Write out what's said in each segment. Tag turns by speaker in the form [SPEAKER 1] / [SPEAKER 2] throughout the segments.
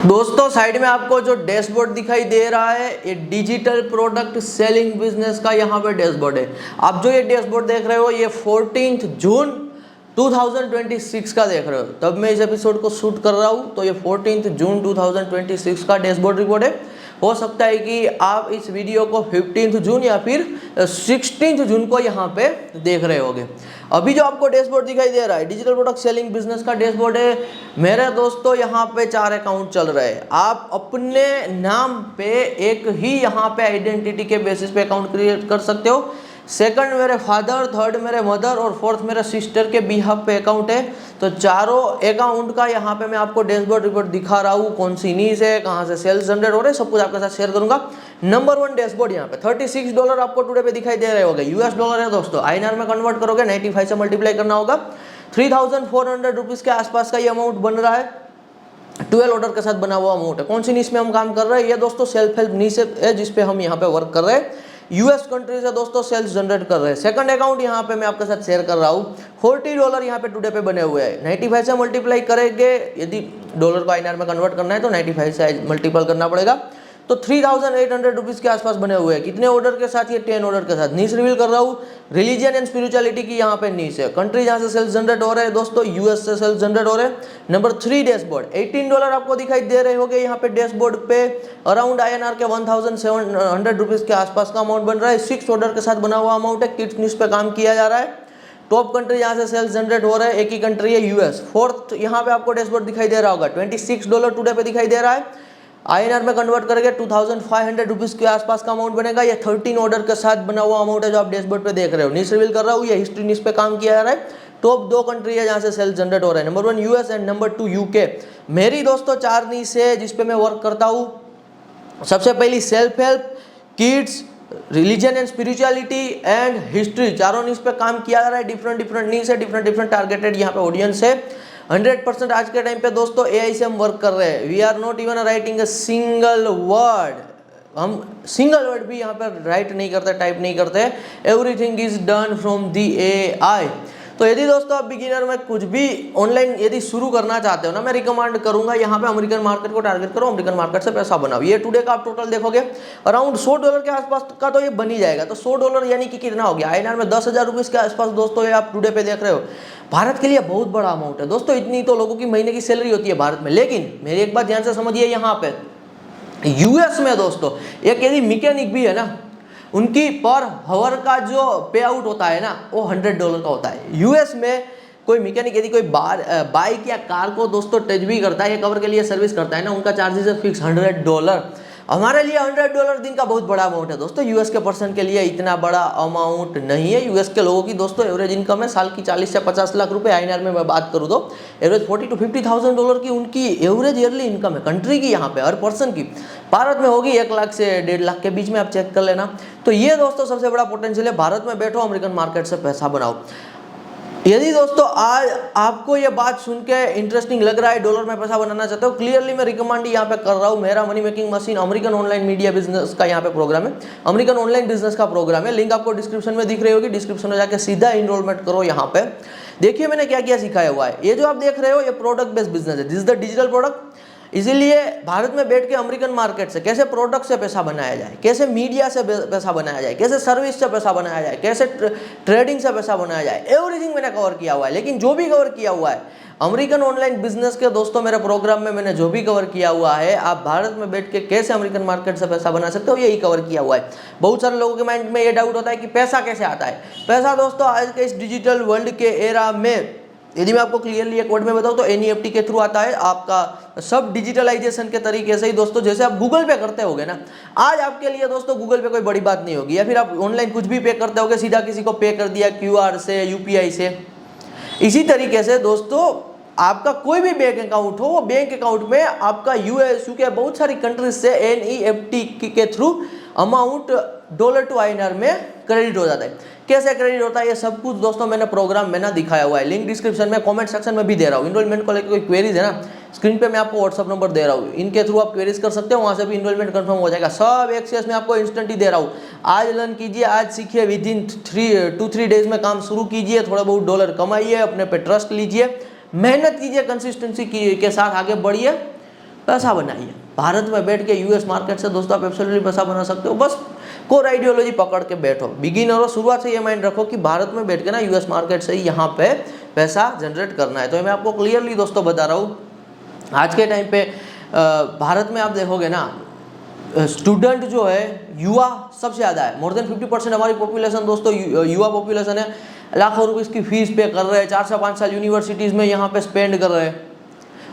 [SPEAKER 1] दोस्तों साइड में आपको जो डैशबोर्ड दिखाई दे रहा है ये डिजिटल प्रोडक्ट सेलिंग बिजनेस का यहाँ पे डैशबोर्ड है। आप जो ये डैशबोर्ड देख रहे हो ये 14 जून 2026 का देख रहे हो। तब मैं इस एपिसोड को शूट कर रहा हूँ तो ये 14 जून 2026 का डैशबोर्ड रिपोर्ट है। हो सकता है कि आप इस वीडियो को 15 जून या फिर 16 जून को यहाँ पे देख रहे होगे। अभी जो आपको डैशबोर्ड दिखाई दे रहा है डिजिटल प्रोडक्ट सेलिंग बिजनेस का डैशबोर्ड है। मेरे दोस्तों यहाँ पे 4 अकाउंट चल रहे हैं। आप अपने नाम पे एक ही यहाँ पे आइडेंटिटी के बेसिस पे अकाउंट क्रिएट कर सकते हो। सेकंड मेरे फादर, थर्ड मेरे मदर और फोर्थ मेरे सिस्टर के बिहाफ पे अकाउंट है। तो चारों अकाउंट का यहाँ पे मैं आपको डैशबोर्ड रिपोर्ट दिखा रहा हूँ, कौन सी नीज है, कहाँ से सेल्स जनरेट हो रहे हैं, सब कुछ आपके साथ शेयर करूंगा। नंबर 1 डैशबोर्ड यहाँ पे $36 आपको टुडे पे दिखाई दे रहे होंगे। यूएस डॉलर है दोस्तों, INR में कन्वर्ट करोगे 95 से मल्टीप्लाई करना होगा। 3400 रुपीज के आसपास का ये अमाउंट बन रहा है। 12 ऑर्डर के साथ बना हुआ अमाउंट है। कौन सी नीश में हम काम कर रहे हैं? ये दोस्तों सेल्फ हेल्प नीश है जिसपे हम यहाँ पे वर्क कर रहे हैं। यूएस कंट्री से दोस्तों सेल्स जनरेट कर रहे हैं। सेकंड अकाउंट यहाँ पे मैं आपके साथ शेयर कर रहा हूँ। $40 यहाँ पे टुडे पे बने हुए हैं। 95 से मल्टीप्लाई करेंगे, यदि डॉलर को INR में कन्वर्ट करना है तो 95 से मल्टीपल करना पड़ेगा। तो 3800 रुपीज के आसपास बने हुए हैं। कितने ऑर्डर के साथ? ये 10 ऑर्डर के साथ। नीश रिवील कर रहा हूँ, रिलीजन एंड स्पिरिचुअलिटी की यहाँ पे नीश है। कंट्री जहाँ से सेल्स जनरेट हो रहे हैं दोस्तों, यूएस से सेल्स जनरेट हो रहे हैं। नंबर 3 डैशबोर्ड, $18 आपको दिखाई दे रहे होंगे यहाँ पे डैशबोर्ड पे। अराउंड INR के 1700 रुपीज के आसपास का अमाउंट बन रहा है। 6 ऑर्डर के साथ बना हुआ अमाउंट है। किड्स न्यूज पे काम किया जा रहा है। टॉप कंट्री जहाँ से सेल्स जनरेट हो रहे हैं एक ही कंट्री है, यूएस। फोर्थ यहाँ पे आपको डैशबोर्ड दिखाई दे रहा होगा। $26 टुडे पे दिखाई दे रहा है। INR में कन्वर्ट करेंगे 2500 रुपीज के आसपास का अमाउंट बनेगा। ये 13 ऑर्डर के साथ बना हुआ अमाउंट है जो आप डैशबोर्ड पे देख रहे हो। नीश रिवील कर रहा हूँ, ये हिस्ट्री नीश पे काम किया जा रहा है। टॉप 2 कंट्री है जहाँ से सेल्स जनरेट हो रहे हैं। Number 1 US and number 2 UK. मेरी दोस्तों 4 नीश है जिसपे मैं वर्क करता हूँ। सबसे पहली self help, kids, religion and spirituality and history, चारों नीश पे काम किया जा रहा है। डिफरेंट नीश है, डिफरेंट टारगेटेड यहाँ पे ऑडियंस है। 100% आज के टाइम पे दोस्तों AI से हम वर्क कर रहे हैं। We are not even writing a single word. हम सिंगल वर्ड भी यहाँ पर राइट नहीं करते, टाइप नहीं करते। Everything is done from the AI। तो यदि दोस्तों आप बिगिनर में कुछ भी ऑनलाइन यदि शुरू करना चाहते हो ना, मैं रिकमेंड करूंगा यहाँ पे अमेरिकन मार्केट को टारगेट करो, अमेरिकन मार्केट से पैसा बनाओ। ये टुडे का आप टोटल देखोगे अराउंड $100 के आसपास का तो ये बन ही जाएगा। तो $100 यानी कि कितना हो गया? INR में 10,000 रुपीज के आसपास दोस्तों ये आप टुडे पे देख रहे हो। भारत के लिए बहुत बड़ा अमाउंट है दोस्तों। इतनी तो लोगों की महीने की सैलरी होती है भारत में। लेकिन मेरी एक बात ध्यान से समझिए, यहाँ पे यूएस में दोस्तों एक यदि मैकेनिक भी है ना, उनकी पर हावर का जो पे आउट होता है ना वो $100 का होता है। यूएस में कोई मैकेनिक यदि कोई बाइक या कार को दोस्तों टच भी करता है या कवर के लिए सर्विस करता है ना, उनका चार्जेस है फिक्स $100। हमारे लिए $100 दिन का बहुत बड़ा अमाउंट है दोस्तों। यूएस के पर्सन के लिए इतना बड़ा अमाउंट नहीं है। यूएस के लोगों की दोस्तों एवरेज इनकम है साल की 40 से 50 लाख रुपए। INR में मैं बात करूँ तो एवरेज $40,000 to $50,000 की उनकी एवरेज ईयरली इनकम है कंट्री की, यहाँ पे हर पर्सन की। भारत में होगी 1 लाख से 1.5 लाख के बीच में, आप चेक कर लेना। तो ये दोस्तों सबसे बड़ा पोटेंशियल है। भारत में बैठो, अमेरिकन मार्केट से पैसा बनाओ। यदि दोस्तों आज आपको ये बात सुन के इंटरेस्टिंग लग रहा है, डॉलर में पैसा बनाना चाहते हो, क्लियरली मैं रिकमेंड यहाँ पे कर रहा हूँ। मेरा money making machine American online media business का यहाँ पे प्रोग्राम है, अमेरिकन ऑनलाइन बिजनेस का प्रोग्राम है। लिंक आपको डिस्क्रिप्शन में दिख रही होगी। डिस्क्रिप्शन में जाकर सीधा इनरोलमेंट करो। यहाँ पे देखिए मैंने क्या क्या सिखाया हुआ है। ये जो आप देख रहे हो ये प्रोडक्ट बेस्ड बिजनेस है। This is the digital product. इसीलिए भारत में बैठ के अमेरिकन मार्केट से कैसे प्रोडक्ट से पैसा बनाया जाए, कैसे मीडिया से पैसा बनाया जाए, कैसे सर्विस से पैसा बनाया जाए, कैसे ट्रेडिंग से पैसा बनाया जाए, एवरीथिंग मैंने कवर किया हुआ है। लेकिन जो भी कवर किया हुआ है अमेरिकन ऑनलाइन बिजनेस के दोस्तों मेरे प्रोग्राम में मैंने जो भी कवर किया हुआ है, आप भारत में बैठ के कैसे अमेरिकन मार्केट से पैसा बना सकते हो, यही कवर किया हुआ है। बहुत सारे लोगों के माइंड में ये डाउट होता है कि पैसा कैसे आता है। पैसा दोस्तों आज के इस डिजिटल वर्ल्ड के एरा में यदि मैं आपको क्लियरली एक वर्ड में बताऊं तो NEFT के थ्रू आता है। आपका सब डिजिटलाइजेशन के तरीके से ही दोस्तों, जैसे आप गूगल पे करते होगे ना, आज आपके लिए दोस्तों गूगल पे कोई बड़ी बात नहीं होगी। या फिर आप ऑनलाइन कुछ भी पे करते होगे, सीधा किसी को पे कर दिया QR से, UPI से। इसी तरीके से दोस्तों आपका कोई भी बैंक अकाउंट हो, वो बैंक अकाउंट में आपका US UK बहुत सारी कंट्रीज से NEFT के through amount dollar to INR में क्रेडिट हो जाता है। कैसे क्रेडिट होता है ये सब कुछ दोस्तों मैंने प्रोग्राम में ना दिखाया हुआ है। लिंक डिस्क्रिप्शन में, कमेंट सेक्शन में भी दे रहा हूँ। इनरोलमेंट को लेकर कोई क्वेरीज है ना, स्क्रीन पे मैं आपको व्हाट्सअप नंबर दे रहा हूँ, इनके थ्रू आप क्वेरीज कर सकते हो। वहाँ से भी इनरोलमेंट कंफर्म हो जाएगा। सब एक्सेस में आपको इंस्टेंट ही दे रहा हूँ। आज लर्न कीजिए, आज सीखिए, विदिन 2-3 डेज में काम शुरू कीजिए, थोड़ा बहुत डॉलर कमाइए, अपने पे ट्रस्ट लीजिए, मेहनत कीजिए, कंसिस्टेंसी के साथ आगे बढ़िए। पैसा बनाइए। भारत में बैठ के यूएस मार्केट से दोस्तों आप एब्सोल्युटली पैसा बना सकते हो। बस कोर आइडियोलॉजी पकड़ के बैठो, बिगिनर हो, शुरुआत से ये माइंड रखो कि भारत में बैठ के ना यूएस मार्केट से ही यहाँ पे पैसा जनरेट करना है। तो मैं आपको क्लियरली दोस्तों बता रहा हूँ, आज के टाइम पे भारत में आप देखोगे ना, स्टूडेंट जो है युवा सबसे ज़्यादा है। मोर देन 50% हमारी पॉपुलेशन दोस्तों युवा पॉपुलेशन है। लाखों रुपए की फीस पे कर रहे हैं, 4 से 5 साल यूनिवर्सिटीज़ में यहाँ पे स्पेंड कर रहे हैं,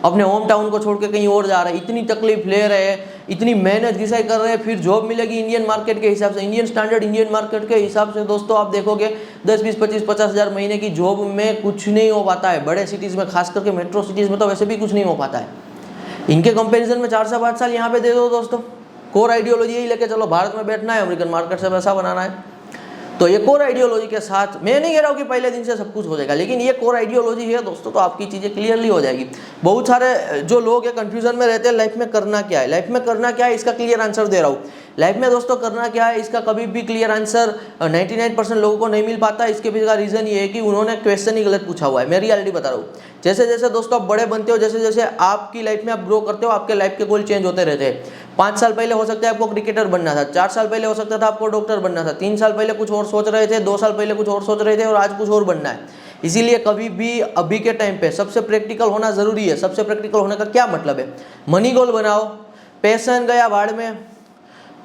[SPEAKER 1] अपने होम टाउन को छोड़ के कहीं और जा रहे हैं, इतनी तकलीफ ले रहे हैं, इतनी मेहनत घिसाई कर रहे हैं, फिर जॉब मिलेगी इंडियन मार्केट के हिसाब से, इंडियन स्टैंडर्ड इंडियन मार्केट के हिसाब से दोस्तों आप देखोगे 10, 20, 25, 50 हज़ार महीने की जॉब में कुछ नहीं हो पाता है। बड़े सिटीज़ में, खास करके मेट्रो सिटीज़ में तो वैसे भी कुछ नहीं हो पाता है। इनके कंपेरिजन में 4 से 5 साल यहाँ पे दे दो दोस्तों, कोर आइडियोलॉजी यही लेके चलो, भारत में बैठना है, अमेरिकन मार्केट से पैसा बनाना है। तो ये कोर आइडियोलॉजी के साथ, मैं नहीं कह रहा हूँ कि पहले दिन से सब कुछ हो जाएगा, लेकिन ये कोर आइडियोलॉजी है दोस्तों, तो आपकी चीज़ें क्लियरली हो जाएगी। बहुत सारे जो लोग हैं कंफ्यूजन में रहते हैं, लाइफ में करना क्या है, लाइफ में करना क्या है, इसका क्लियर आंसर दे रहा हूँ। लाइफ में दोस्तों करना क्या है, इसका कभी भी क्लियर आंसर 99% लोगों को नहीं मिल पाता। इसके पीछे का रीज़न ये है कि उन्होंने क्वेश्चन ही गलत पूछा हुआ है। मैं रियलिटी बता रहा हूँ। जैसे जैसे दोस्तों आप बड़े बनते हो, जैसे जैसे आपकी लाइफ में आप ग्रो करते हो, आपके लाइफ के गोल चेंज होते रहते हैं। 5 साल पहले हो सकता है आपको क्रिकेटर बनना था, 4 साल पहले हो सकता था आपको डॉक्टर बनना था, 3 साल पहले कुछ और सोच रहे थे, 2 साल पहले कुछ और सोच रहे थे, और आज कुछ और बनना है। इसीलिए कभी भी अभी के टाइम पे सबसे प्रैक्टिकल होना ज़रूरी है। सबसे प्रैक्टिकल होने का क्या मतलब है, मनी गोल बनाओ, पैशन गया भाड़ में,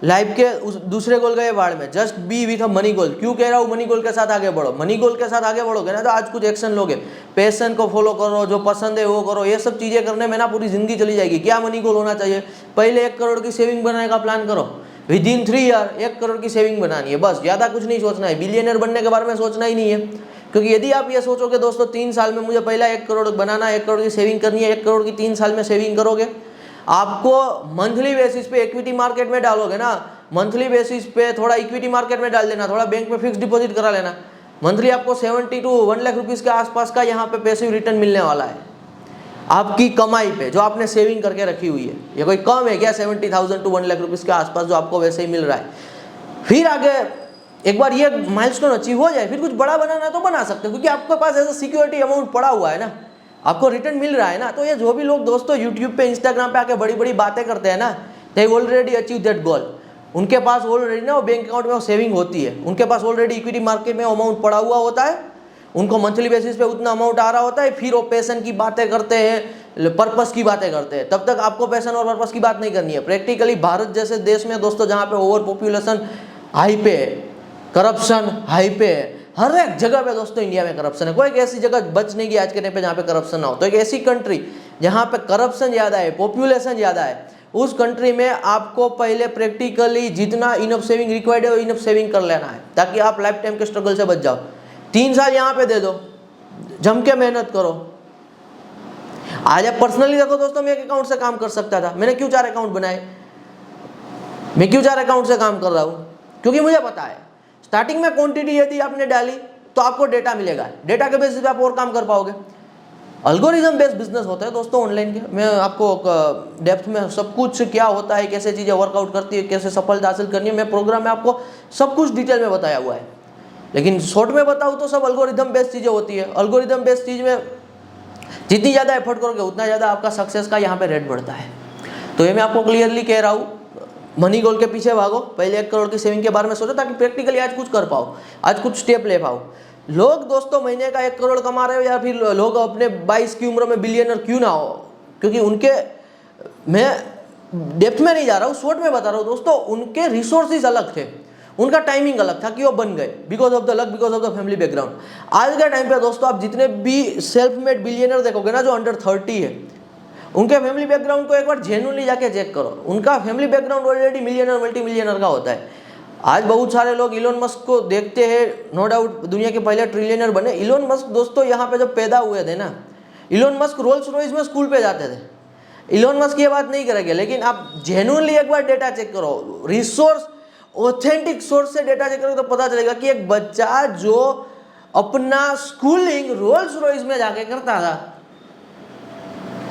[SPEAKER 1] लाइफ के उस दूसरे गोल गए बाढ़ में, just be with a money goal. क्यों कह रहा हूँ मनी गोल के साथ आगे बढ़ो, मनी गोल के साथ आगे बढ़ोगे ना तो आज कुछ एक्शन लोगे, पैशन को फॉलो करो, जो पसंद है वो करो, ये सब चीज़ें करने में ना पूरी जिंदगी चली जाएगी। क्या मनी गोल होना चाहिए, पहले 1 करोड़ की सेविंग बनाने का प्लान करो, विद इन 3 ईयर 1 करोड़ की सेविंग बनानी है, बस, ज़्यादा कुछ नहीं सोचना है। बिलियनर बनने के बारे में सोचना ही नहीं है, क्योंकि यदि आप ये सोचोगे दोस्तों 3 साल में मुझे पहला 1 करोड़ बनाना, 1 करोड़ की सेविंग करनी है, 1 करोड़ की 3 साल में सेविंग करोगे, आपको मंथली बेसिस पे इक्विटी मार्केट में डालोगे ना, मंथली बेसिस पे थोड़ा इक्विटी मार्केट में डाल देना, थोड़ा बैंक में फिक्स डिपॉजिट करा लेना, मंथली आपको 70 to 1 लाख रुपीज़ के आसपास का यहाँ पे पैसिव रिटर्न मिलने वाला है आपकी कमाई पे, जो आपने सेविंग करके रखी हुई है। ये कोई कम है क्या, 70,000 to 1 लाख रुपीज़ के आसपास जो आपको वैसे ही मिल रहा है। फिर आगे एक बार ये माइलस्टोन अचीव हो जाए, फिर कुछ बड़ा बनाना है तो बना सकते हो, क्योंकि आपके पास ऐसा सिक्योरिटी अमाउंट पड़ा हुआ है ना, आपको रिटर्न मिल रहा है ना। तो ये जो भी लोग दोस्तों यूट्यूब पे, इंस्टाग्राम पे आके बड़ी बड़ी बातें करते हैं ना, they already achieve that goal. उनके पास ऑलरेडी ना वो बैंक अकाउंट में वो सेविंग होती है, उनके पास ऑलरेडी इक्विटी मार्केट में अमाउंट पड़ा हुआ होता है, उनको मंथली बेसिस पे उतना अमाउंट आ रहा होता है। फिर वो पैशन की बातें करते हैं, पर्पस की बातें करते हैं। तब तक आपको पैशन और पर्पस की बात नहीं करनी है। प्रैक्टिकली भारत जैसे देश में दोस्तों, जहाँ पे ओवर पॉपुलेशन हाई पे है, करप्शन हाई पे है, हर एक जगह पे दोस्तों इंडिया में करप्शन है। कोई ऐसी जगह बच नहीं गई आज के टाइम पे जहाँ पे करप्शन ना हो। तो एक ऐसी कंट्री जहाँ पे करप्शन ज़्यादा है, पॉपुलेशन ज़्यादा है, उस कंट्री में आपको पहले प्रैक्टिकली जितना इनफ सेविंग रिक्वायर्ड है वो इनफ सेविंग कर लेना है, ताकि आप लाइफ टाइम के स्ट्रगल से बच जाओ। 3 साल यहाँ पे दे दो, जम के मेहनत करो। आज आप पर्सनली देखो दोस्तों, मैं एक अकाउंट से काम कर सकता था, मैंने क्यों 4 अकाउंट बनाए, मैं क्यों 4 अकाउंट से काम कर रहा हूँ, क्योंकि मुझे पता है स्टार्टिंग में क्वांटिटी यदि आपने डाली तो आपको डेटा मिलेगा, डेटा के बेसिस पे आप और काम कर पाओगे। अल्गोरिदम बेस्ड बिजनेस होता है दोस्तों ऑनलाइन के। मैं आपको डेप्थ में सब कुछ क्या होता है, कैसे चीज़ें वर्कआउट करती है, कैसे सफलता हासिल करनी है, मैं प्रोग्राम में आपको सब कुछ डिटेल में बताया हुआ है। लेकिन शॉर्ट में बताऊँ तो सब अल्गोरिदम बेस्ड चीज़ें होती है। अल्गोरिदम बेस्ड चीज़ में जितनी ज़्यादा एफर्ट करोगे उतना ज़्यादा आपका सक्सेस का यहाँ पे रेट बढ़ता है। तो ये मैं आपको क्लियरली कह रहा हूँ, मनी गोल के पीछे भागो, पहले 1 करोड़ की सेविंग के बारे में सोचो, ताकि प्रैक्टिकली आज कुछ कर पाओ, आज कुछ स्टेप ले पाओ। लोग दोस्तों महीने का 1 करोड़ कमा रहे हो, या फिर लोग अपने 22 की उम्र में बिलियनर क्यों ना हो, क्योंकि उनके, मैं डेप्थ में नहीं जा रहा हूँ, शॉर्ट में बता रहा हूँ दोस्तों, उनके रिसोर्सेज अलग थे, उनका टाइमिंग अलग था कि वो बन गए, because of the luck, because of the family background. आज के टाइम पे दोस्तों आप जितने भी सेल्फ मेड बिलियनर देखोगे ना, जो अंडर 30 है, उनके फैमिली बैकग्राउंड को एक बार जेन्युइनली जाके चेक करो। उनका family background already millionaire, multi millionaire का होता है। आज बहुत सारे लोग इलोन मस्क को देखते हैं, नो डाउट दुनिया के पहले ट्रिलियनर बने। इलोन मस्क दोस्तों यहाँ पे जब पैदा हुए थे ना, इलोन मस्क रोल्स रॉयस में स्कूल पे जाते थे। इलोन मस्क ये बात नहीं करेंगे, लेकिन आप जेन्युइनली एक बार डेटा चेक करो, रिसोर्स ऑथेंटिक सोर्स से डेटा चेक करो, तो पता चलेगा कि एक बच्चा जो अपना स्कूलिंग रोल्स रॉयस में जाके करता था,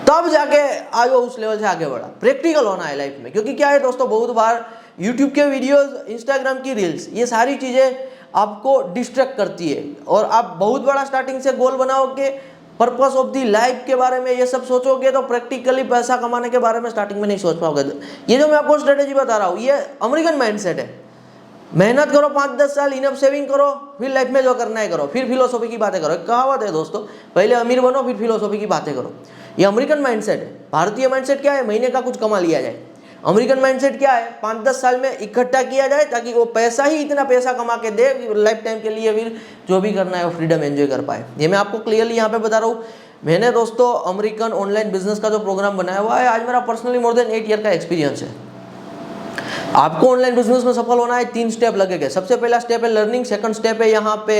[SPEAKER 1] तब जाके आज वो उस लेवल से आगे बढ़ा। प्रैक्टिकल होना है लाइफ में, क्योंकि क्या है दोस्तों, बहुत बार यूट्यूब के वीडियोस, इंस्टाग्राम की रील्स, ये सारी चीज़ें आपको डिस्ट्रैक्ट करती है, और आप बहुत बड़ा स्टार्टिंग से गोल बनाओगे, पर्पस ऑफ दी लाइफ के बारे में ये सब सोचोगे तो प्रैक्टिकली पैसा कमाने के बारे में स्टार्टिंग में नहीं सोच पाओगे। ये जो मैं आपको स्ट्रेटेजी बता रहा हूँ ये अमेरिकन माइंडसेट है। मेहनत करो 5-10 साल, इनफ सेविंग करो, फिर लाइफ में जो करना है करो, फिर फिलोसॉफी की बातें करो। एक कहावत है दोस्तों, पहले अमीर बनो फिर फिलोसॉफी की बातें करो। ये अमेरिकन माइंडसेट है। भारतीय माइंडसेट क्या है, महीने का कुछ कमा लिया जाए। अमेरिकन माइंडसेट क्या है, 5-10 साल में इकट्ठा किया जाए ताकि वो पैसा ही इतना पैसा कमा के दे लाइफ टाइम के लिए, फिर जो भी करना है वो फ्रीडम एंजॉय कर पाए। ये मैं आपको क्लियरली यहाँ पे बता रहा हूँ। मैंने दोस्तों अमेरिकन ऑनलाइन बिजनेस का जो प्रोग्राम बनाया हुआ है, आज मेरा पर्सनली मोर देन 8 ईयर का एक्सपीरियंस है। आपको ऑनलाइन बिजनेस में सफल होना है 3 स्टेप लगेंगे। सबसे पहला स्टेप है लर्निंग, सेकंड स्टेप है यहाँ पे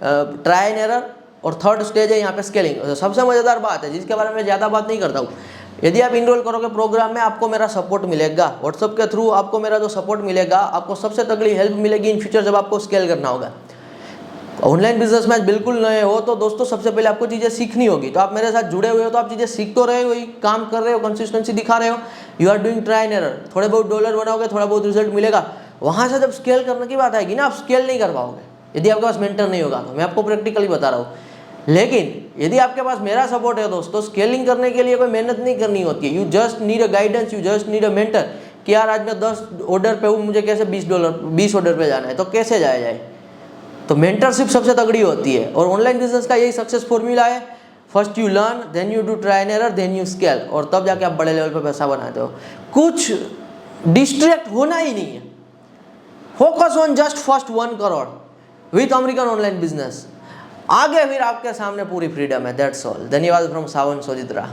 [SPEAKER 1] ट्राई एंड एरर, और थर्ड स्टेज है यहाँ पे स्केलिंग। सबसे मज़ेदार बात है जिसके बारे में ज़्यादा बात नहीं करता हूँ, यदि आप इनरोल करोगे प्रोग्राम में आपको मेरा सपोर्ट मिलेगा। व्हाट्सअप के थ्रू आपको मेरा जो सपोर्ट मिलेगा, आपको सबसे तगड़ी हेल्प मिलेगी इन फ्यूचर जब आपको स्केल करना होगा। ऑनलाइन बिजनेस में बिल्कुल नए हो तो दोस्तों सबसे पहले आपको चीज़ें सीखनी होगी। तो आप मेरे साथ जुड़े हुए हो तो आप चीज़ें सीख तो रहे हो, काम कर रहे हो, कंसिस्टेंसी दिखा रहे हो, you are doing try and error. थोड़े बहुत डॉलर बनाओगे, थोड़ा बहुत रिजल्ट मिलेगा। वहाँ से जब स्केल करने की बात आएगी ना, आप स्केल नहीं कर पाओगे यदि आपके पास मेंटर नहीं होगा। तो मैं आपको प्रैक्टिकली बता रहा हूँ। लेकिन यदि आपके पास मेरा सपोर्ट है दोस्तों, स्केलिंग करने के लिए कोई मेहनत नहीं करनी होती है। You just need a guidance, you just need a mentor कि यार आज मैं 10 ऑर्डर पे हूँ, मुझे कैसे $20 ऑर्डर पे जाना है, तो कैसे जाया जाए। तो मेंटरशिप सबसे तगड़ी होती है और ऑनलाइन बिजनेस का यही सक्सेस फॉर्मूला है। First you learn, then you do try and error, then you scale, और तब जाके आप बड़े लेवल पे पैसा बनाते हो। कुछ डिस्ट्रैक्ट होना ही नहीं है। Focus on just first 1 crore with American online business. आगे फिर आपके सामने पूरी फ्रीडम है। That's all. धन्यवाद फ्रॉम सावन सोजित्रा।